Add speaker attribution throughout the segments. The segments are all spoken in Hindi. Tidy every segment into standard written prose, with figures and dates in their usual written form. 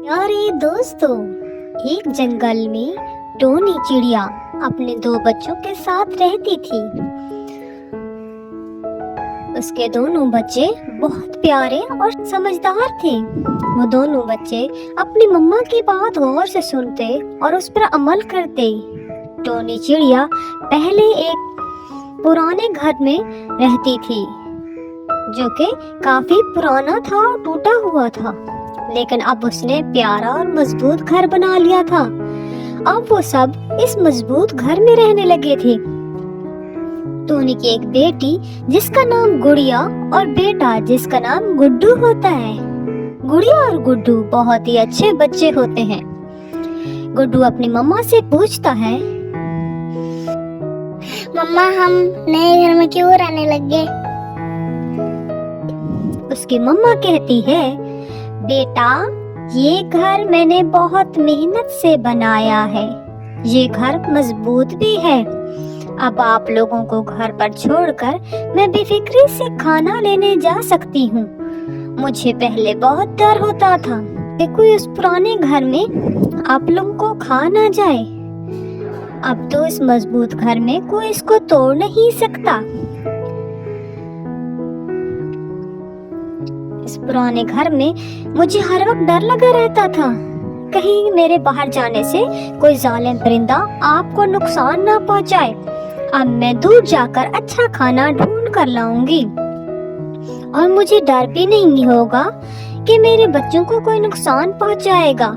Speaker 1: अरे दोस्तों, एक जंगल में टोनी चिड़िया अपने दो बच्चों के साथ रहती थी। उसके दोनों बच्चे बहुत प्यारे और समझदार थे। वो दोनों बच्चे अपनी मम्मा की बात गौर से सुनते और उस पर अमल करते। टोनी चिड़िया पहले एक पुराने घर में रहती थी, जो कि काफी पुराना था और टूटा हुआ था, लेकिन अब उसने प्यारा और मजबूत घर बना लिया था। अब वो सब इस मजबूत घर में रहने लगे थे। टोनी की एक बेटी जिसका नाम गुड़िया और बेटा जिसका नाम गुड्डू होता है। गुड़िया और गुड्डू बहुत ही अच्छे बच्चे होते हैं। गुड्डू अपनी मम्मा से पूछता है,
Speaker 2: मम्मा हम नए घर में क्यों रहने लगे?
Speaker 1: उसकी मम्मा कहती है, बेटा ये घर मैंने बहुत मेहनत से बनाया है। ये घर मजबूत भी है। अब आप लोगों को घर पर छोड़कर मैं बेफिक्री से खाना लेने जा सकती हूँ। मुझे पहले बहुत डर होता था कि कोई उस पुराने घर में आप लोगों को खा ना जाए। अब तो इस मजबूत घर में कोई इसको तोड़ नहीं सकता। इस पुराने घर में मुझे हर वक्त डर लगा रहता था, कहीं मेरे बाहर जाने से कोई जालिम परिंदा आपको नुकसान ना पहुंचाए। अब मैं दूर जाकर अच्छा खाना ढूंढ कर लाऊंगी और मुझे डर भी नहीं होगा कि मेरे बच्चों को कोई नुकसान पहुंचाएगा।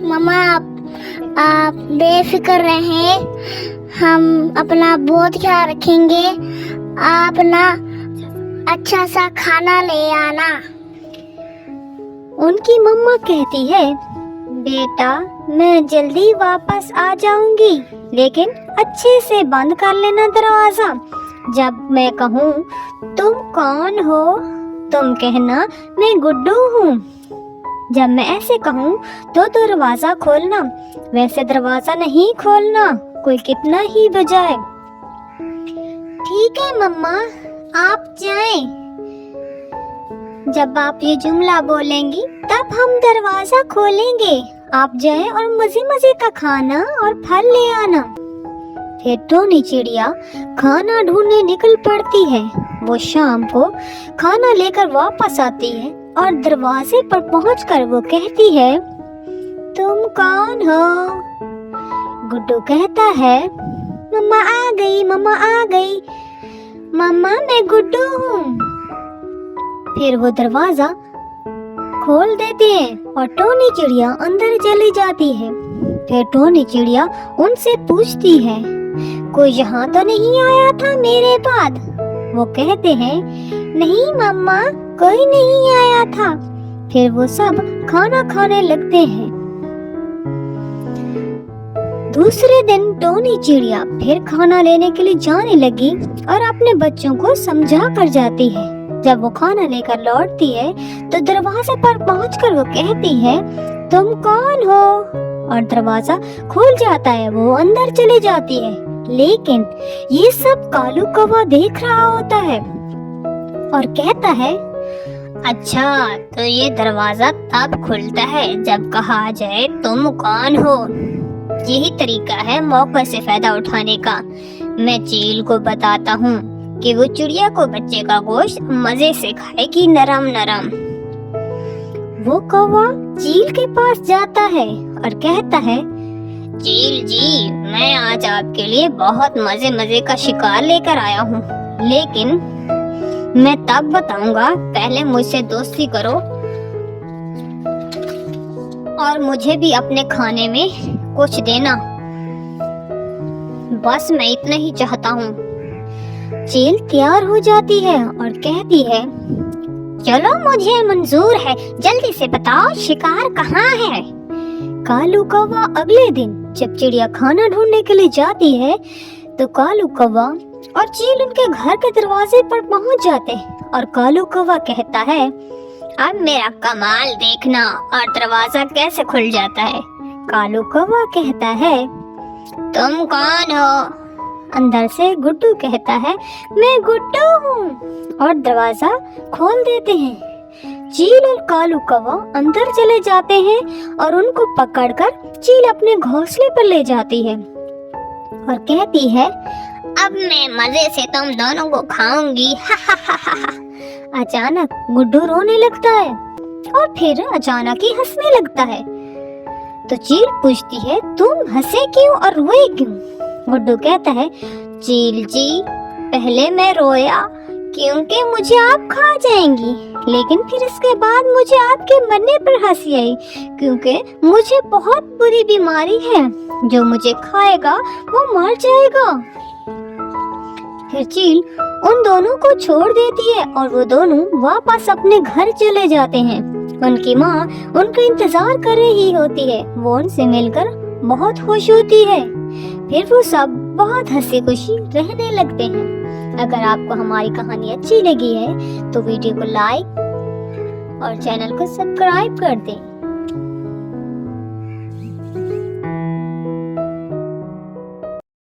Speaker 2: मम्मा आप बेफिक्र रहें, हम अपना बहुत ख्याल रखेंगे। आप ना अच्छा सा खाना ले आना।
Speaker 1: उनकी मम्मा कहती है, बेटा मैं जल्दी वापस आ जाऊंगी, लेकिन अच्छे से बंद कर लेना दरवाजा। जब मैं कहूँ तुम कौन हो, तुम कहना मैं गुड्डू हूँ। जब मैं ऐसे कहूँ तो दरवाजा खोलना, वैसे दरवाजा नहीं खोलना, कोई कितना ही बजाए। ठीक है मम्मा, आप जाएं। जब आप ये जुमला बोलेंगी तब हम दरवाजा खोलेंगे। आप जाएं और मजे मजे का खाना और फल ले आना। फिर टोनी चिड़िया खाना ढूंढने निकल पड़ती है। वो शाम को खाना लेकर वापस आती है और दरवाजे पर पहुंचकर वो कहती है, तुम कौन हो? गुड्डू कहता है, मम्मा आ गई, मम्मा आ गई। मम्मा मैं गुड्डू हूँ। फिर वो दरवाजा खोल देते हैं और टोनी चिड़िया अंदर चली जाती है। फिर टोनी चिड़िया उनसे पूछती है, कोई यहाँ तो नहीं आया था मेरे बाद? वो कहते हैं, नहीं मम्मा, कोई नहीं आया था। फिर वो सब खाना खाने लगते हैं। दूसरे दिन टोनी चिड़िया फिर खाना लेने के लिए जाने लगी और अपने बच्चों को समझा कर जाती है। जब वो खाना लेकर लौटती है तो दरवाजे पर पहुंचकर वो कहती है, तुम कौन हो? और दरवाजा खुल जाता है। वो अंदर चली जाती है, लेकिन ये सब कालू कौवा देख रहा होता है और कहता है, अच्छा तो ये दरवाजा तब खुलता है जब कहा जाए तुम कौन हो। यही तरीका है मौके से फायदा उठाने का। मैं चील को बताता हूँ कि वो चिड़िया को बच्चे का गोश्त मजे से खाएगी, नरम नरम। वो कौवा चील के पास जाता है और कहता है, चील जी, मैं आज आपके लिए बहुत मजे मजे का शिकार लेकर आया हूँ, लेकिन मैं तब बताऊंगा, पहले मुझसे दोस्ती करो और मुझे भी अपने खाने में कुछ देना। बस मैं इतना ही चाहता हूँ। चील तैयार हो जाती है और कहती है, चलो मुझे मंजूर है, जल्दी से बताओ शिकार कहाँ है। कालू कौवा अगले दिन जब चिड़िया खाना ढूंढने के लिए जाती है तो कालू कौवा और चील उनके घर के दरवाजे पर पहुंच जाते हैं और कालू कौवा कहता है, अब मेरा कमाल देखना। और दरवाजा कैसे खुल जाता है। कालू कौवा कहता है, तुम कौन हो? अंदर से गुड्डू कहता है, मैं गुड्डू हूँ, और दरवाजा खोल देते हैं। चील और कालू कौवा अंदर चले जाते हैं और उनको पकड़कर चील अपने घोंसले पर ले जाती है और कहती है, अब मैं मजे से तुम दोनों को खाऊंगी। अचानक गुड्डू रोने लगता है और फिर अचानक ही हंसने लगता है। तो चील पूछती है, तुम हंसे क्यों और रोए क्यों? गुड्डू कहता है, चील जी, पहले मैं रोया क्योंकि मुझे आप खा जाएंगी, लेकिन फिर इसके बाद मुझे आपके मरने पर हंसी आई क्योंकि मुझे बहुत बुरी बीमारी है, जो मुझे खाएगा वो मर जाएगा। फिर चील उन दोनों को छोड़ देती है और वो दोनों वापस अपने घर चले जाते हैं। उनकी माँ उनका इंतजार कर रही होती है। वो उनसे मिलकर बहुत खुश होती है। फिर वो सब बहुत हंसी खुशी रहने लगते हैं। अगर आपको हमारी कहानी अच्छी लगी है तो वीडियो को लाइक और चैनल को सब्सक्राइब कर दें।